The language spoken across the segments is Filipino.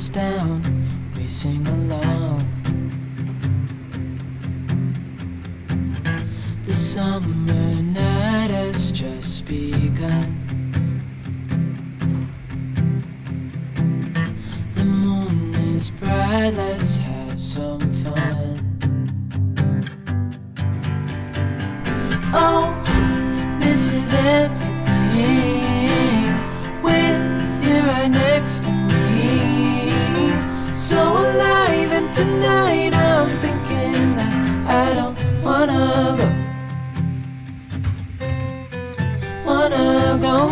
goes down, we sing along. The summer night has just begun. The moon is bright, let's have some fun. Oh, this is everything with you right next to me. So alive, and tonight I'm thinking that I don't wanna go.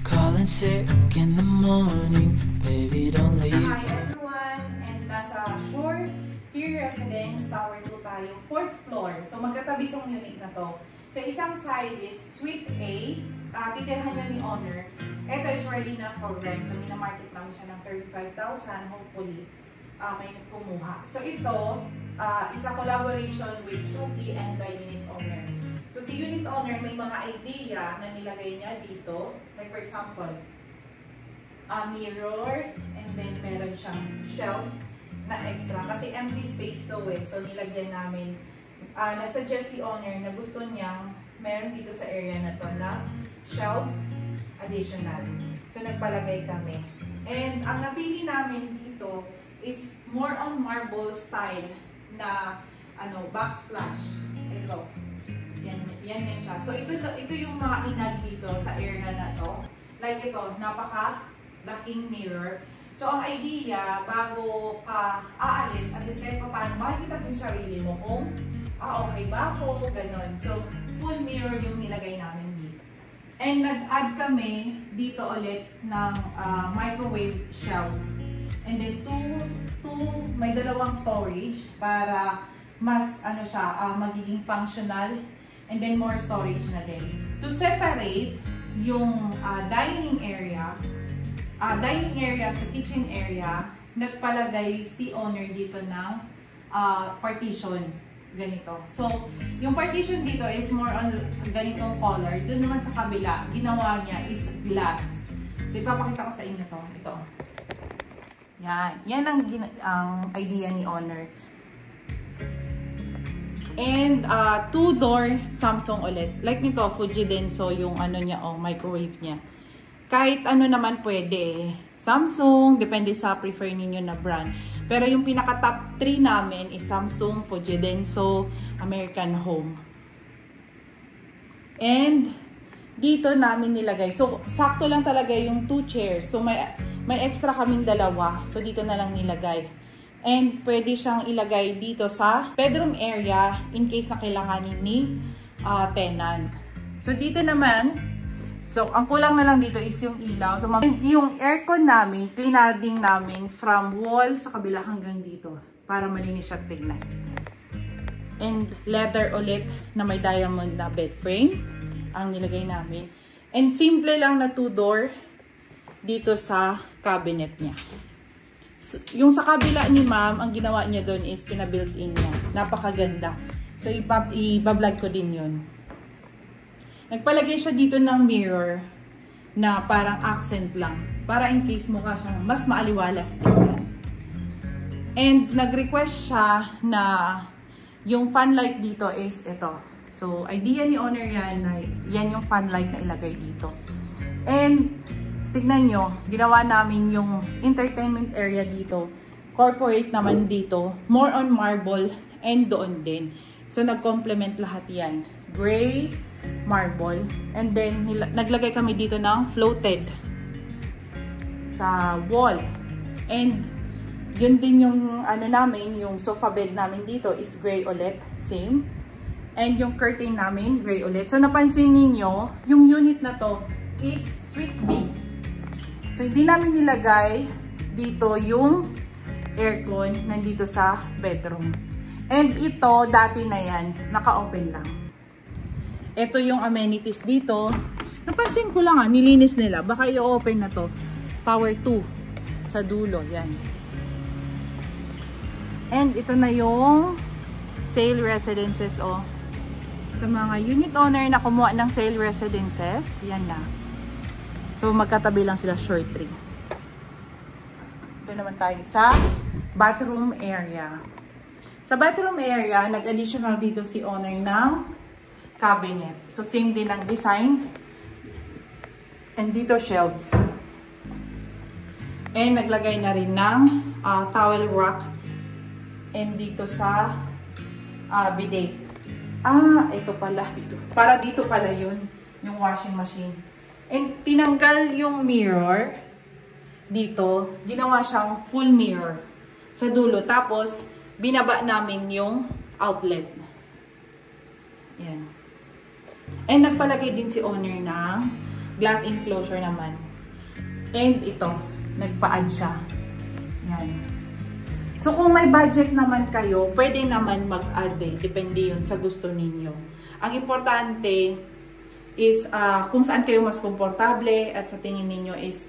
Calling sick in the morning, baby don't leave. Hi everyone, and nasa Shore Pier Residence, Tower 2 tayo, 4th floor. So magkatabi tong unit na to. Sa isang side is Suite A, titirhan nyo ni owner. Ito is ready na for rent. So minamarket namin siya ng 35,000, hopefully may kumuha. So ito, it's a collaboration with Suki and the unit owner. So si unit owner may mga idea na nilagay niya dito. Like for example, mirror, and then meron siyang shelves na extra. Kasi empty space to eh. So nilagyan namin, nasuggest si owner na gusto niyang meron dito sa area na to na shelves additional. So nagpalagay kami. And ang napili namin dito is more on marble style na backsplash. Ito. Yan siya. So ito yung mga inag dito sa area na to. Like ito, napaka-laking mirror. So ang idea, bago ka aalis, at least kahit paano, makikita mo yung sarili mo kung okay ba ako, ganon. So full mirror yung nilagay namin dito. And nag-add kami dito ulit ng microwave shelves. And then may dalawang storage para mas magiging functional, and then more storage na din. To separate yung dining area sa kitchen area, nagpalagay si owner dito ng partition. Ganito. So, yung partition dito is more on ganitong color. Doon naman sa kabila, ginawa niya is glass. So, ipapakita ko sa inyo to. Ito. Yan ang idea ni owner. And 2-door Samsung ulit. Like nito, Fujidenso yung niya, microwave niya. Kahit naman pwede. Samsung, depende sa prefer ninyo na brand. Pero yung pinaka top 3 namin is Samsung, Fujidenso, American Home. And dito namin nilagay. So sakto lang talaga yung 2 chairs. So may extra kaming dalawa. So dito na lang nilagay. And pwede siyang ilagay dito sa bedroom area in case na kailanganin ni tenant. So dito naman, so ang kulang na lang dito is yung ilaw. So yung aircon namin, cleanading namin from wall sa kabila hanggang dito para malinis siya tignan. And leather ulit na may diamond na bed frame ang nilagay namin. And simple lang na 2-door dito sa cabinet niya. So, yung sa kabila ni ma'am, ang ginawa niya doon is pina-built-in niya. Napakaganda. So, ibablog ko din yun. Nagpalagay siya dito ng mirror na parang accent lang. Para in case mukha siyang mas maaliwalas din. And nag-request siya na yung fan light dito is ito. So, idea ni owner yan na yan yung fan light na ilagay dito. And tignan nyo, ginawa namin yung entertainment area dito. Corporate naman dito. More on marble and doon din. So, nag-complement lahat yan. Gray, marble. And then, naglagay kami dito ng floated sa wall. And, yun din yung namin, yung sofa bed namin dito is gray ulit. Same. And yung curtain namin, gray ulit. So, napansin ninyo, yung unit na to is Suite B. So, hindi namin nilagay dito yung aircon nandito sa bedroom. And ito, dati na yan, naka-open lang. Ito yung amenities dito. Napansin ko lang nilinis nila. Baka i-open na to. Tower 2. Sa dulo, yan. And ito na yung sale residences, Sa mga unit owner na kumuha ng sale residences, yan na. So, magkatabi lang sila, short tree. Ito naman tayo sa bathroom area. Sa bathroom area, nag-additional dito si owner ng cabinet. So, same din ang design. And dito, shelves. And naglagay na rin ng towel rack. And dito sa bidet. Ito pala dito. Para dito pala yun, yung washing machine. And tinanggal yung mirror dito. Ginawa siyang full mirror sa dulo. Tapos, binaba namin yung outlet. Yan. And nagpalagay din si owner ng glass enclosure naman. And ito, nagpa-add siya. Yan. So, kung may budget naman kayo, pwede naman mag-add eh. Depende yun sa gusto ninyo. Ang importante is kung saan kayo mas komportable at sa tingin ninyo is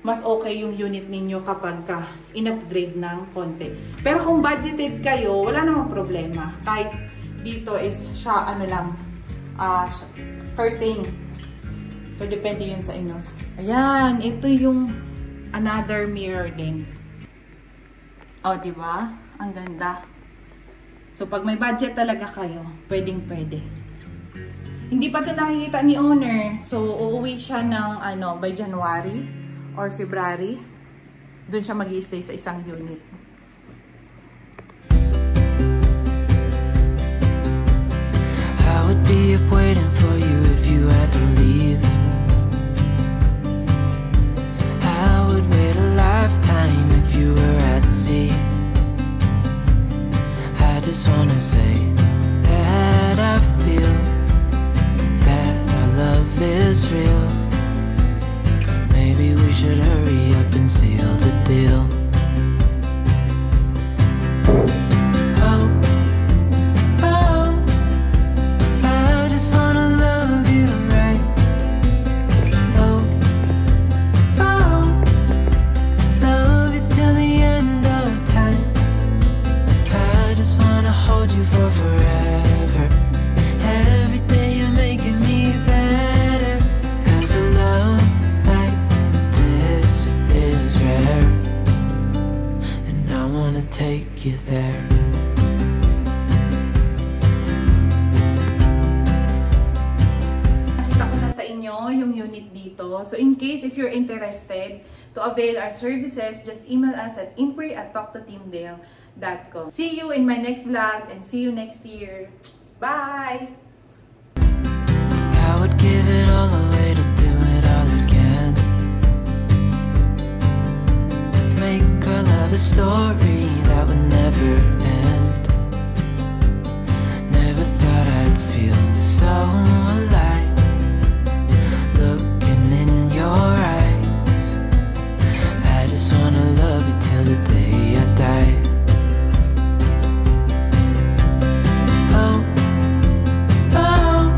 mas okay yung unit ninyo kapag in-upgrade ng konti. Pero kung budgeted kayo, wala namang problema. Kahit dito is siya, ano lang, 13. So, depende yun sa inyo. Ayan, ito yung another mirror din. O, diba? Ang ganda. So, pag may budget talaga kayo, pwedeng-pwede. Hindi pa ito nakikita ni owner. So, uuwi siya ng, by January or February. Doon siya mag-i-stay sa isang unit. I would be up waiting for you if you had to leave. I would wait a lifetime if you were at sea. I just wanna say that I feel that our love is real. Maybe we should hurry up and seal the deal. Oh, oh, I just wanna love you right. Oh, oh, love you till the end of time. I just wanna hold you for forever. Every day you're making me better. 'Cause a love like this is rare, and I wanna take you there. Nakita ko na sa inyo yung unit dito. So, in case if you're interested to avail our services, just email us at inquiry@talktoteamdale.com. See you in my next vlog and see you next year. Bye! I would give it all away to do it all again. Make our love a story that would never end. Never thought I'd feel so alive, looking in your eyes. I just wanna love you till the day I die. Oh, oh,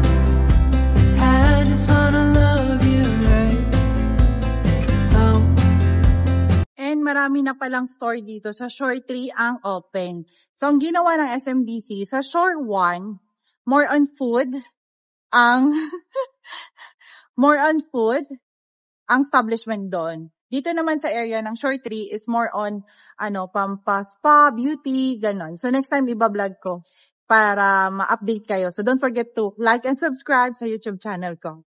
I just wanna love you right. Oh. And marami na palang store dito. Sa Shore 3 ang open. So, ang ginawa ng SMDC, sa Shore 1, more on food, ang more on food, ang establishment doon. Dito naman sa area ng Shore 3 is more on, spa, beauty, ganon. So, next time, iba-vlog ko para ma-update kayo. So, don't forget to like and subscribe sa YouTube channel ko.